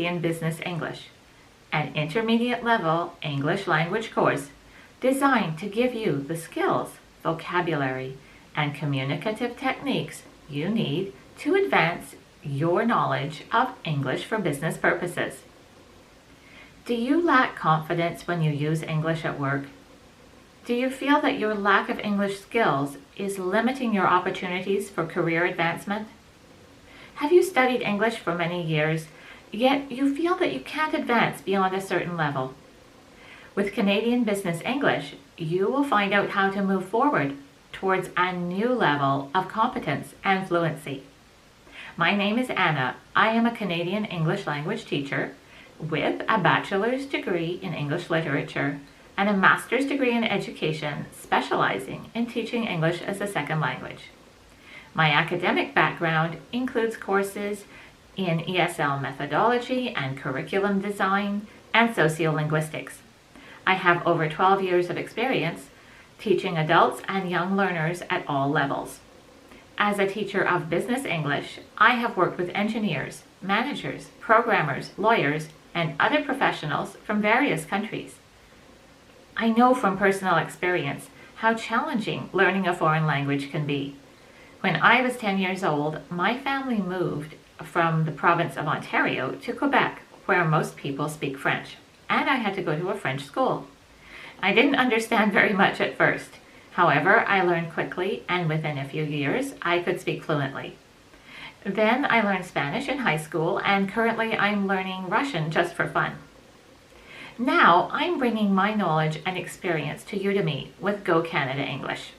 Canadian Business English, an intermediate level English language course designed to give you the skills, vocabulary, and communicative techniques you need to advance your knowledge of English for business purposes. Do you lack confidence when you use English at work? Do you feel that your lack of English skills is limiting your opportunities for career advancement? Have you studied English for many years, yet you feel that you can't advance beyond a certain level? With Canadian Business English, you will find out how to move forward towards a new level of competence and fluency. My name is Anna. I am a Canadian English language teacher with a bachelor's degree in English literature and a master's degree in education specializing in teaching English as a second language. My academic background includes courses in ESL methodology and curriculum design and sociolinguistics. I have over 12 years of experience teaching adults and young learners at all levels. As a teacher of business English, I have worked with engineers, managers, programmers, lawyers, and other professionals from various countries. I know from personal experience how challenging learning a foreign language can be. When I was 10 years old, my family moved from the province of Ontario to Quebec, where most people speak French, and I had to go to a French school. I didn't understand very much at first. However, I learned quickly, and within a few years, I could speak fluently. Then I learned Spanish in high school, and currently I'm learning Russian just for fun. Now I'm bringing my knowledge and experience to Udemy with Go Canada English.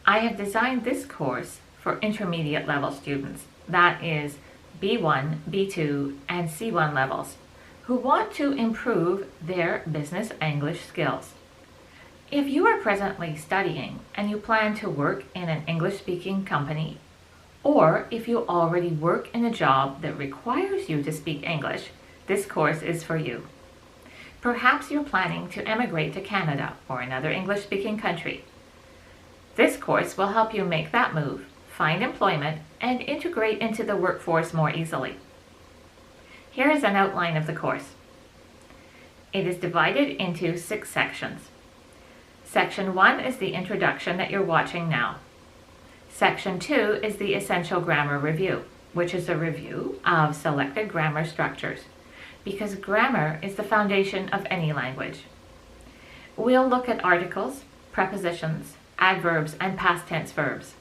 I have designed this course for intermediate level students, that is B1, B2, and C1 levels, who want to improve their business English skills. If you are presently studying and you plan to work in an English-speaking company, or if you already work in a job that requires you to speak English, this course is for you. Perhaps you're planning to emigrate to Canada or another English-speaking country. This course will help you make that move, find employment, and integrate into the workforce more easily. Here is an outline of the course. It is divided into 6 sections. Section 1 is the introduction that you're watching now. Section 2 is the essential grammar review, which is a review of selected grammar structures, because grammar is the foundation of any language. We'll look at articles, prepositions, adverbs, and past tense verbs.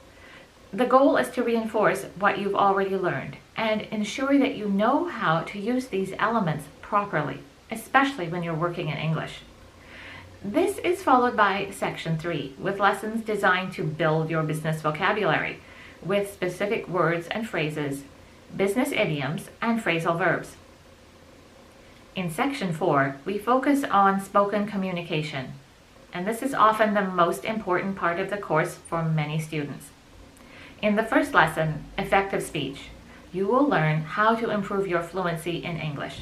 The goal is to reinforce what you've already learned and ensure that you know how to use these elements properly, especially when you're working in English. This is followed by Section 3, with lessons designed to build your business vocabulary with specific words and phrases, business idioms, and phrasal verbs. In Section 4, we focus on spoken communication, and this is often the most important part of the course for many students. In the first lesson, Effective Speech, you will learn how to improve your fluency in English.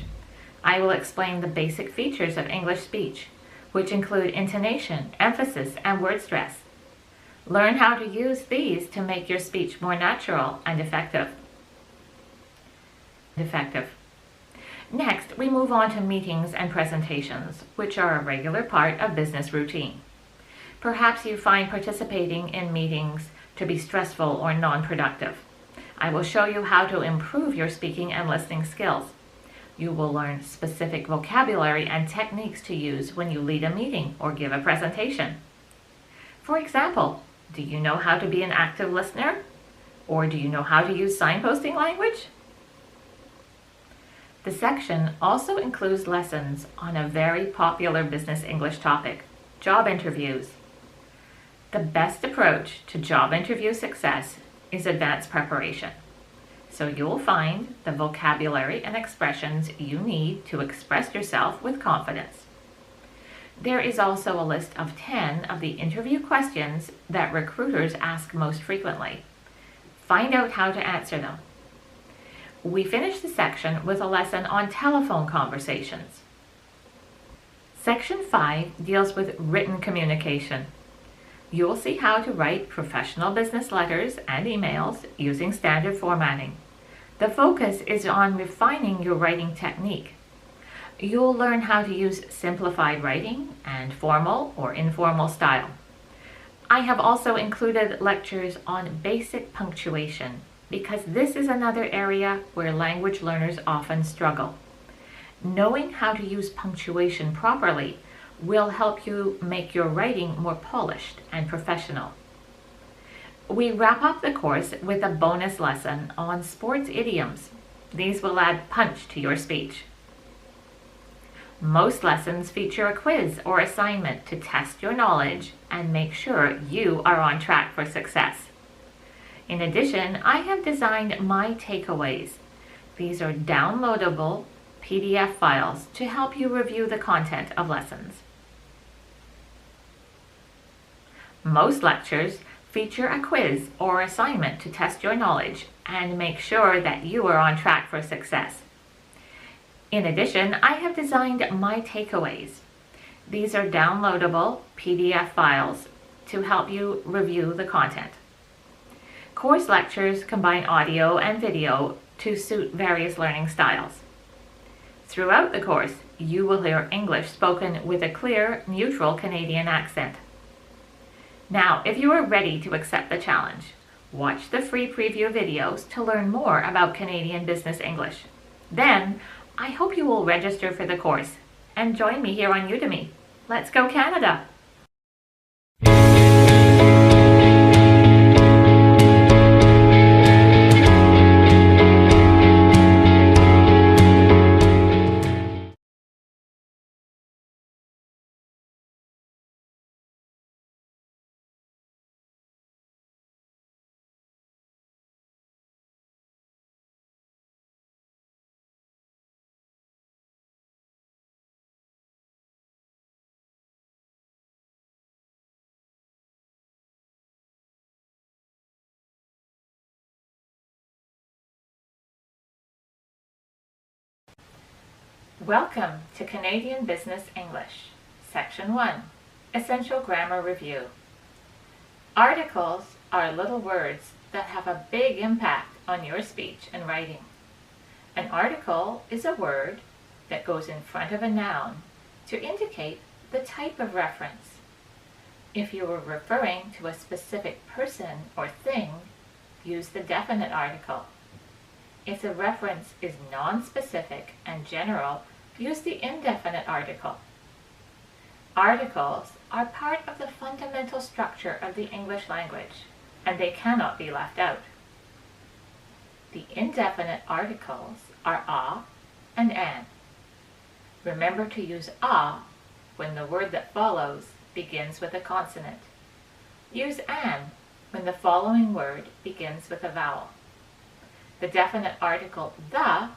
I will explain the basic features of English speech, which include intonation, emphasis, and word stress. Learn how to use these to make your speech more natural and effective. Next, we move on to meetings and presentations, which are a regular part of business routine. Perhaps you find participating in meetings to be stressful or non-productive. I will show you how to improve your speaking and listening skills. You will learn specific vocabulary and techniques to use when you lead a meeting or give a presentation. For example, do you know how to be an active listener? Or do you know how to use signposting language? The section also includes lessons on a very popular business English topic, job interviews. The best approach to job interview success is advanced preparation. So you'll find the vocabulary and expressions you need to express yourself with confidence. There is also a list of 10 of the interview questions that recruiters ask most frequently. Find out how to answer them. We finish the section with a lesson on telephone conversations. Section 5 deals with written communication. You will see how to write professional business letters and emails using standard formatting. The focus is on refining your writing technique. You'll learn how to use simplified writing and formal or informal style. I have also included lectures on basic punctuation because this is another area where language learners often struggle. Knowing how to use punctuation properly will help you make your writing more polished and professional. We wrap up the course with a bonus lesson on sports idioms. These will add punch to your speech. Most lessons feature a quiz or assignment to test your knowledge and make sure you are on track for success. In addition, I have designed my takeaways. These are downloadable PDF files to help you review the content of lessons. Most lectures feature a quiz or assignment to test your knowledge and make sure that you are on track for success. In addition, I have designed my takeaways. These are downloadable PDF files to help you review the content. Course lectures combine audio and video to suit various learning styles. Throughout the course, you will hear English spoken with a clear, neutral Canadian accent. Now, if you are ready to accept the challenge, watch the free preview videos to learn more about Canadian Business English. Then, I hope you will register for the course and join me here on Udemy. Let's go Canada! Welcome to Canadian Business English, Section 1, Essential Grammar Review. Articles are little words that have a big impact on your speech and writing. An article is a word that goes in front of a noun to indicate the type of reference. If you are referring to a specific person or thing, use the definite article. If the reference is non-specific and general, use the indefinite article. Articles are part of the fundamental structure of the English language, and they cannot be left out. The indefinite articles are a and an. Remember to use a when the word that follows begins with a consonant. Use an when the following word begins with a vowel. The definite article the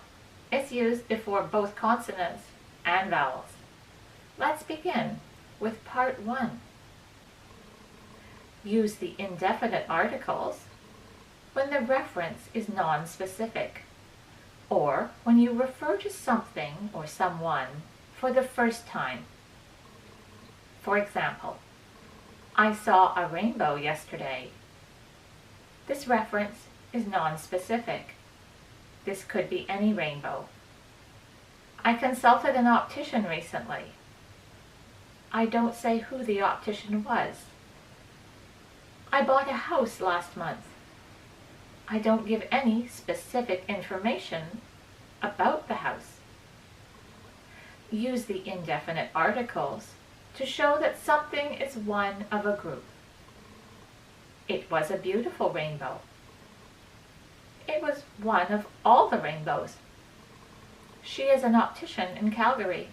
is used before both consonants and vowels. Let's begin with part 1. Use the indefinite articles when the reference is non-specific, or when you refer to something or someone for the first time. For example, I saw a rainbow yesterday. This reference is non-specific. This could be any rainbow. I consulted an optician recently. I don't say who the optician was. I bought a house last month. I don't give any specific information about the house. Use the indefinite articles to show that something is one of a group. It was a beautiful rainbow. It was one of all the rainbows. She is an optician in Calgary.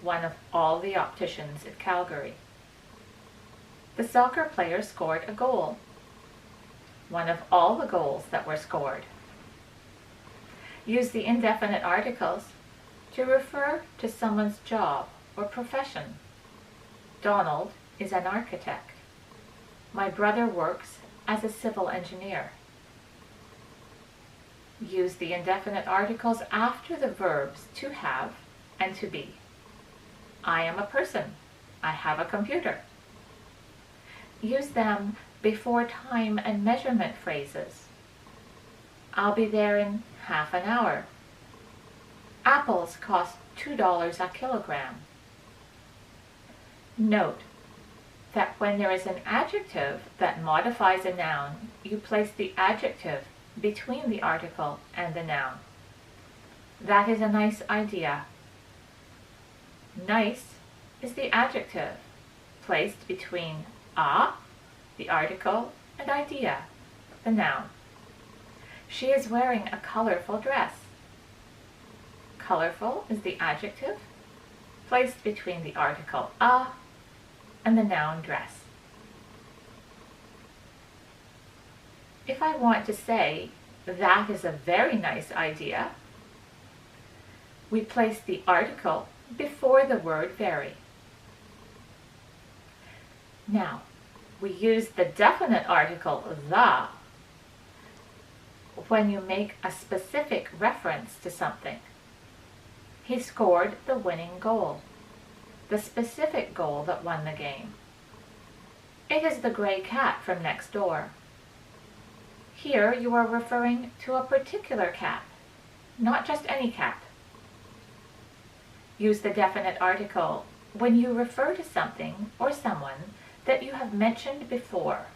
One of all the opticians in Calgary. The soccer player scored a goal. One of all the goals that were scored. Use the indefinite articles to refer to someone's job or profession. Donald is an architect. My brother works as a civil engineer. Use the indefinite articles after the verbs to have and to be. I am a person. I have a computer. Use them before time and measurement phrases. I'll be there in half an hour. Apples cost $2 a kilogram. Note that when there is an adjective that modifies a noun, you place the adjective between the article and the noun. That is a nice idea. Nice is the adjective placed between a, the article, and idea, the noun. She is wearing a colorful dress. Colorful is the adjective placed between the article a and the noun dress. If I want to say, that is a very nice idea, we place the article before the word very. Now, we use the definite article the when you make a specific reference to something. He scored the winning goal, the specific goal that won the game. It is the gray cat from next door. Here you are referring to a particular cat, not just any cat. Use the definite article when you refer to something or someone that you have mentioned before,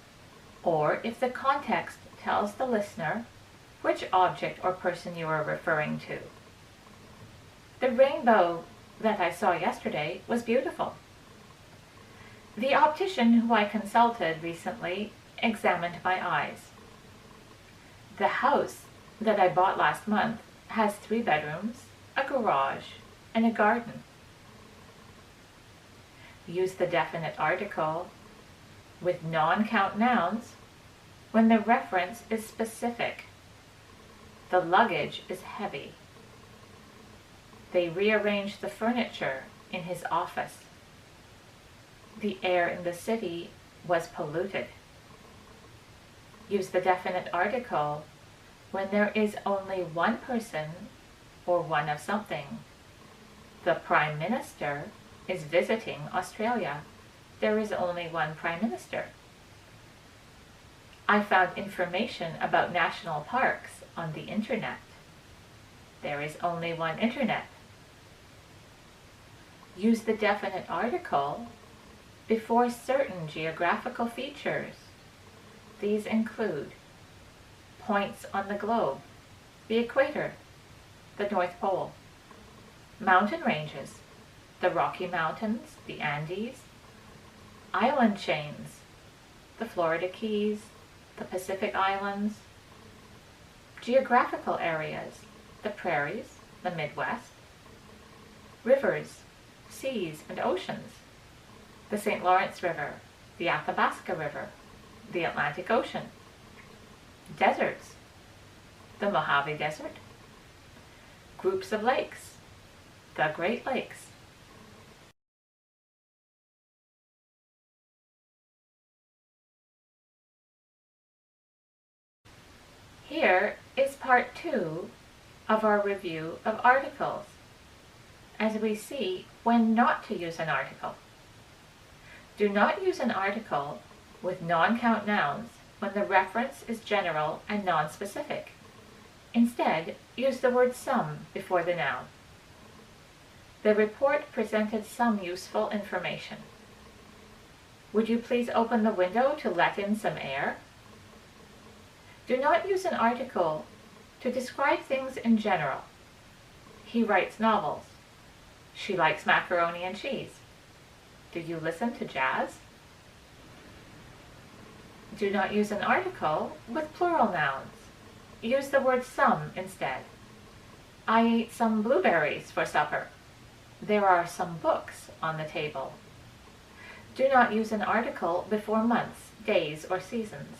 or if the context tells the listener which object or person you are referring to. The rainbow that I saw yesterday was beautiful. The optician who I consulted recently examined my eyes. The house that I bought last month has 3 bedrooms, a garage, and a garden. Use the definite article with non-count nouns when the reference is specific. The luggage is heavy. They rearranged the furniture in his office. The air in the city was polluted. Use the definite article when there is only one person or one of something. The Prime Minister is visiting Australia. There is only one Prime Minister. I found information about national parks on the internet. There is only one internet. Use the definite article before certain geographical features. These include points on the globe, the equator, the North Pole, mountain ranges, the Rocky Mountains, the Andes, island chains, the Florida Keys, the Pacific Islands, geographical areas, the prairies, the Midwest, rivers, seas, and oceans, the St. Lawrence River, the Athabasca River, the Atlantic Ocean, deserts, the Mojave Desert, groups of lakes, the Great Lakes. Here is part 2 of our review of articles, as we see when not to use an article. Do not use an article with non-count nouns when the reference is general and non-specific. Instead, use the word some before the noun. The report presented some useful information. Would you please open the window to let in some air? Do not use an article to describe things in general. He writes novels. She likes macaroni and cheese. Do you listen to jazz? Do not use an article with plural nouns. Use the word some instead. I ate some blueberries for supper. There are some books on the table. Do not use an article before months, days, or seasons.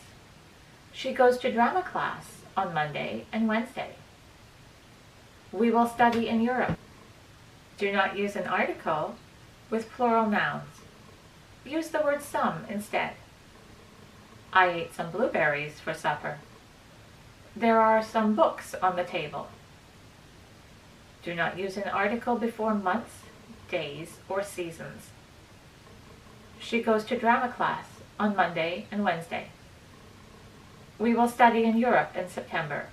She goes to drama class on Monday and Wednesday. We will study in Europe. Do not use an article with plural nouns. Use the word some instead. I ate some blueberries for supper. There are some books on the table. Do not use an article before months, days, or seasons. She goes to drama class on Monday and Wednesday. We will study in Europe in September.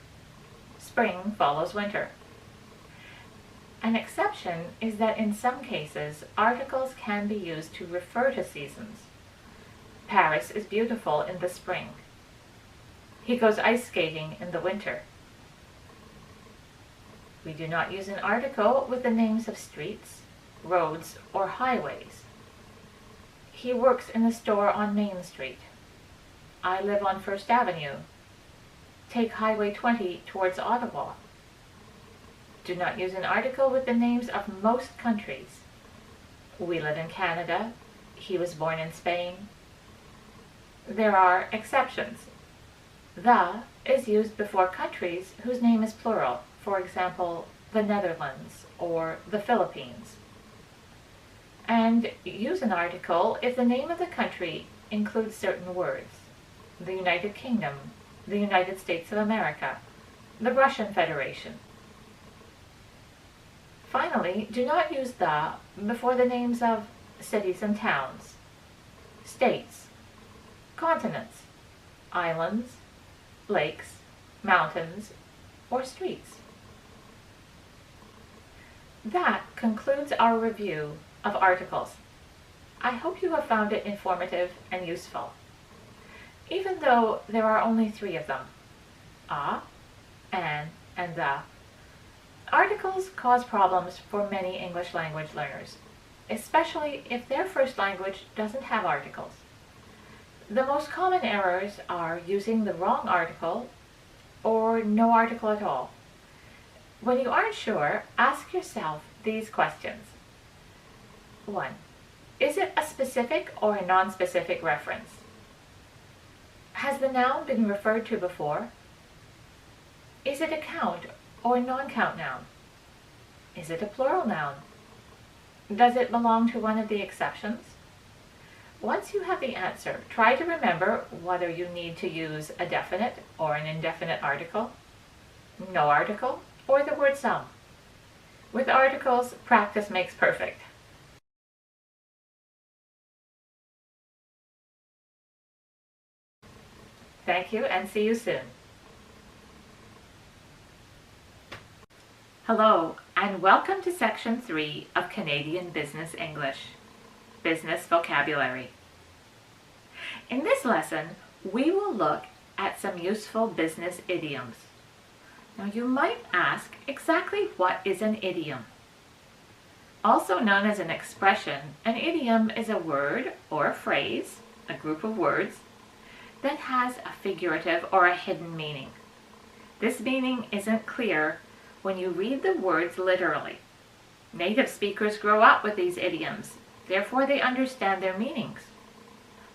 spring follows winter. An exception is that in some cases, articles can be used to refer to seasons. Paris is beautiful in the spring. He goes ice skating in the winter. We do not use an article with the names of streets, roads, or highways. He works in a store on Main Street. I live on First Avenue. Take Highway 20 towards Ottawa. Do not use an article with the names of most countries. We live in Canada. He was born in Spain. There are exceptions. The is used before countries whose name is plural, for example, the Netherlands or the Philippines. And use an article if the name of the country includes certain words. The United Kingdom, the United States of America, the Russian Federation. Finally, do not use the before the names of cities and towns, states, continents, islands, lakes, mountains, or streets. That concludes our review of articles. I hope you have found it informative and useful. Even though there are only 3 of them, a, an, and the, articles cause problems for many English language learners, especially if their first language doesn't have articles. The most common errors are using the wrong article or no article at all. When you aren't sure, ask yourself these questions. 1. Is it a specific or a non-specific reference? Has the noun been referred to before? Is it a count or non-count noun? Is it a plural noun? Does it belong to one of the exceptions? Once you have the answer, try to remember whether you need to use a definite or an indefinite article, no article, or the word some. With articles, practice makes perfect. Thank you and see you soon. Hello and welcome to Section 3 of Canadian Business English, Business Vocabulary. In this lesson, we will look at some useful business idioms. Now you might ask exactly what is an idiom? Also known as an expression, an idiom is a word or a phrase, a group of words, that has a figurative or a hidden meaning. This meaning isn't clear when you read the words literally. Native speakers grow up with these idioms, therefore they understand their meanings.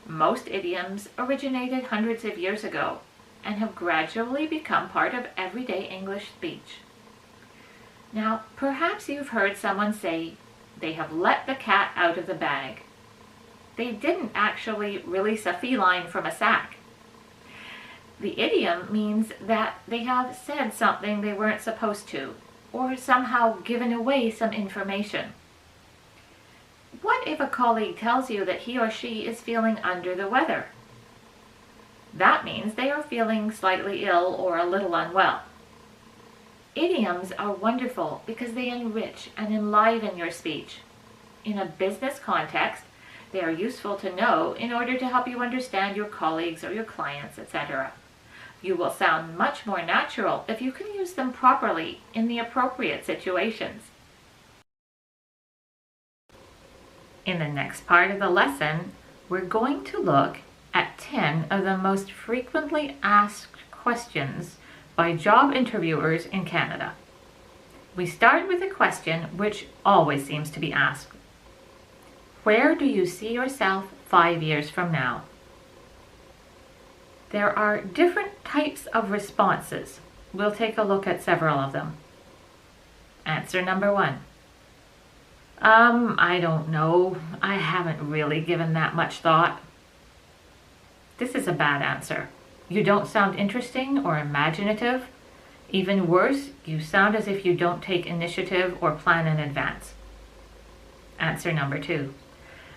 Most idioms originated hundreds of years ago and have gradually become part of everyday English speech. Now, perhaps you've heard someone say, they have let the cat out of the bag. They didn't actually release a feline from a sack. The idiom means that they have said something they weren't supposed to, or somehow given away some information. What if a colleague tells you that he or she is feeling under the weather? That means they are feeling slightly ill or a little unwell. Idioms are wonderful because they enrich and enliven your speech. In a business context, they are useful to know in order to help you understand your colleagues or your clients, etc. You will sound much more natural if you can use them properly in the appropriate situations. In the next part of the lesson, we're going to look at 10 of the most frequently asked questions by job interviewers in Canada. We start with a question which always seems to be asked. Where do you see yourself 5 years from now? There are different types of responses. We'll take a look at several of them. Answer number 1. I don't know. I haven't really given that much thought. This is a bad answer. You don't sound interesting or imaginative. Even worse, you sound as if you don't take initiative or plan in advance. Answer number 2.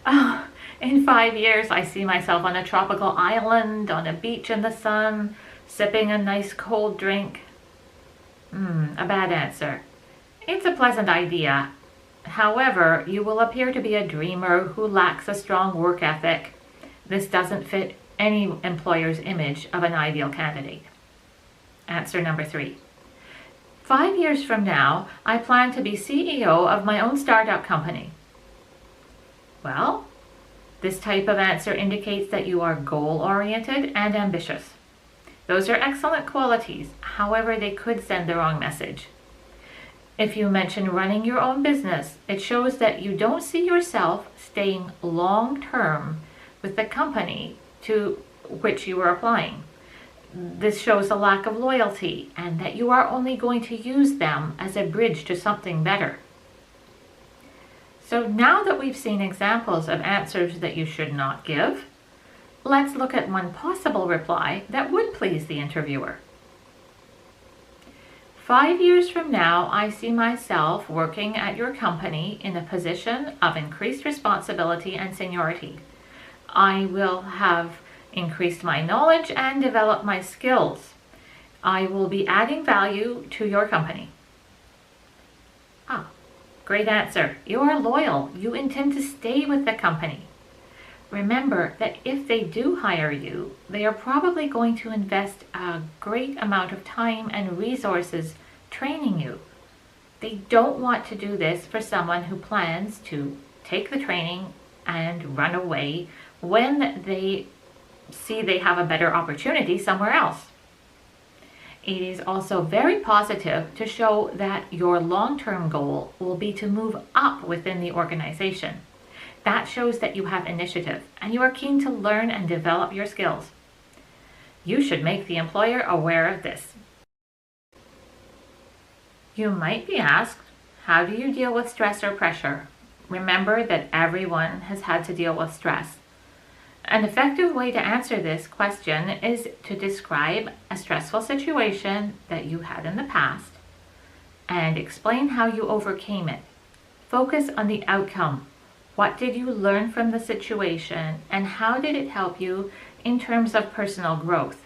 Oh, in 5 years, I see myself on a tropical island, on a beach in the sun, sipping a nice cold drink. A bad answer. It's a pleasant idea. However, you will appear to be a dreamer who lacks a strong work ethic. This doesn't fit any employer's image of an ideal candidate. Answer number 3. 5 years from now, I plan to be CEO of my own startup company. Well, this type of answer indicates that you are goal-oriented and ambitious. Those are excellent qualities, however, they could send the wrong message. If you mention running your own business, it shows that you don't see yourself staying long-term with the company to which you are applying. This shows a lack of loyalty and that you are only going to use them as a bridge to something better. So now that we've seen examples of answers that you should not give, let's look at one possible reply that would please the interviewer. 5 years from now, I see myself working at your company in a position of increased responsibility and seniority. I will have increased my knowledge and developed my skills. I will be adding value to your company. Great answer. You are loyal. You intend to stay with the company. Remember that if they do hire you, they are probably going to invest a great amount of time and resources training you. They don't want to do this for someone who plans to take the training and run away when they see they have a better opportunity somewhere else. It is also very positive to show that your long-term goal will be to move up within the organization. That shows that you have initiative and you are keen to learn and develop your skills. You should make the employer aware of this. You might be asked, how do you deal with stress or pressure? Remember that everyone has had to deal with stress. An effective way to answer this question is to describe a stressful situation that you had in the past and explain how you overcame it. Focus on the outcome. What did you learn from the situation and how did it help you in terms of personal growth?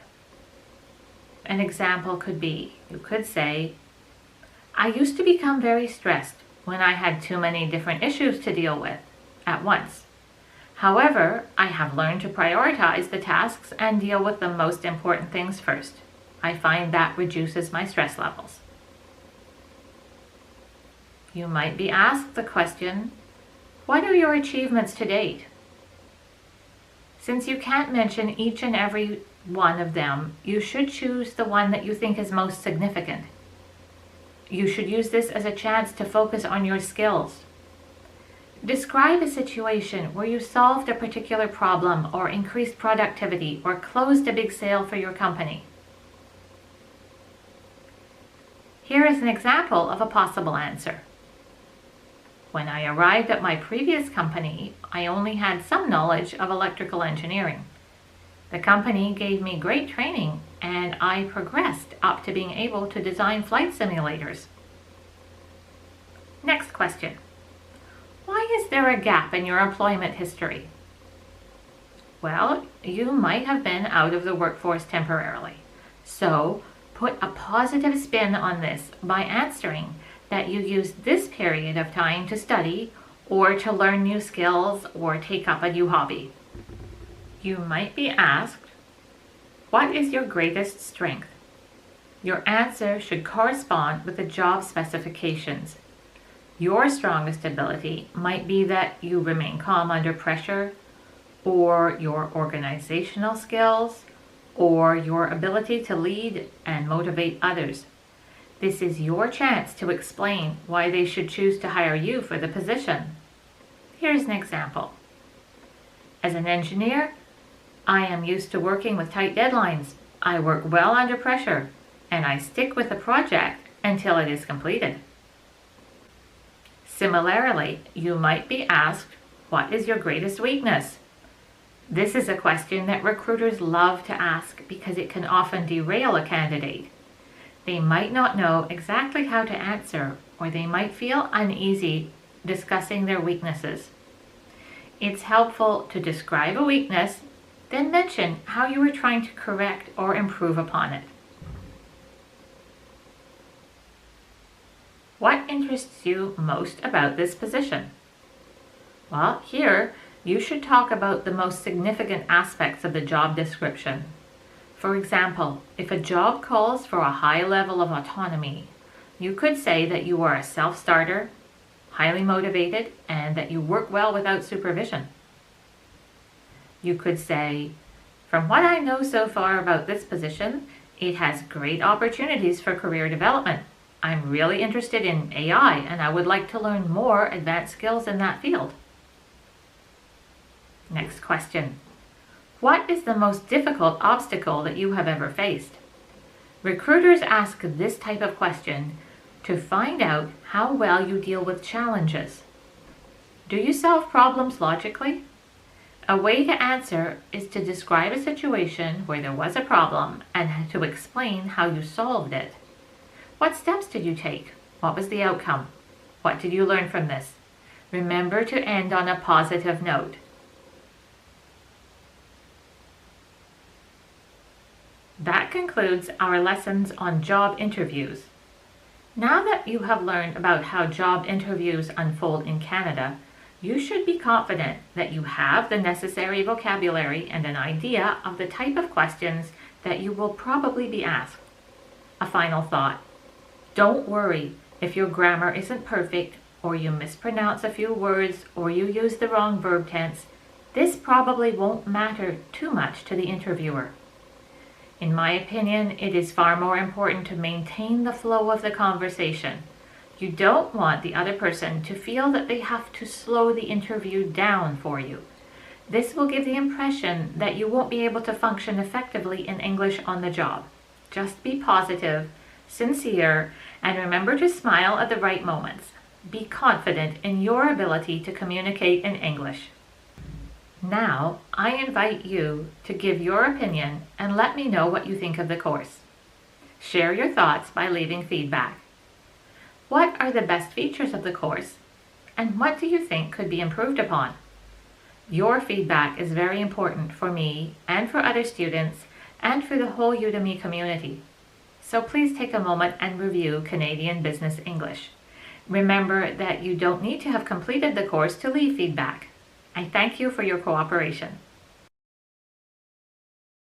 An example could be, you could say, I used to become very stressed when I had too many different issues to deal with at once. However, I have learned to prioritize the tasks and deal with the most important things first. I find that reduces my stress levels. You might be asked the question, what are your achievements to date? Since you can't mention each and every one of them, you should choose the one that you think is most significant. You should use this as a chance to focus on your skills. Describe a situation where you solved a particular problem or increased productivity or closed a big sale for your company. Here is an example of a possible answer. When I arrived at my previous company, I only had some knowledge of electrical engineering. The company gave me great training and I progressed up to being able to design flight simulators. Next question. Why is there a gap in your employment history? Well, you might have been out of the workforce temporarily. So, put a positive spin on this by answering that you used this period of time to study or to learn new skills or take up a new hobby. You might be asked, what is your greatest strength? Your answer should correspond with the job specifications. Your strongest ability might be that you remain calm under pressure, or your organizational skills, or your ability to lead and motivate others. This is your chance to explain why they should choose to hire you for the position. Here's an example. As an engineer, I am used to working with tight deadlines. I work well under pressure, and I stick with the project until it is completed. Similarly, you might be asked, what is your greatest weakness? This is a question that recruiters love to ask because it can often derail a candidate. They might not know exactly how to answer, or they might feel uneasy discussing their weaknesses. It's helpful to describe a weakness, then mention how you are trying to correct or improve upon it. What interests you most about this position? Well, here you should talk about the most significant aspects of the job description. For example, if a job calls for a high level of autonomy, you could say that you are a self-starter, highly motivated, and that you work well without supervision. You could say, from what I know so far about this position, it has great opportunities for career development. I'm really interested in AI and I would like to learn more advanced skills in that field. Next question. What is the most difficult obstacle that you have ever faced? Recruiters ask this type of question to find out how well you deal with challenges. Do you solve problems logically? A way to answer is to describe a situation where there was a problem and to explain how you solved it. What steps did you take? What was the outcome? What did you learn from this? Remember to end on a positive note. That concludes our lessons on job interviews. Now that you have learned about how job interviews unfold in Canada, you should be confident that you have the necessary vocabulary and an idea of the type of questions that you will probably be asked. A final thought. Don't worry if your grammar isn't perfect or you mispronounce a few words or you use the wrong verb tense. This probably won't matter too much to the interviewer. In my opinion, it is far more important to maintain the flow of the conversation. You don't want the other person to feel that they have to slow the interview down for you. This will give the impression that you won't be able to function effectively in English on the job. Just be positive, sincere, and remember to smile at the right moments. Be confident in your ability to communicate in English. Now, I invite you to give your opinion and let me know what you think of the course. Share your thoughts by leaving feedback. What are the best features of the course, and what do you think could be improved upon? Your feedback is very important for me and for other students and for the whole Udemy community. So please take a moment and review Canadian Business English. Remember that you don't need to have completed the course to leave feedback. I thank you for your cooperation.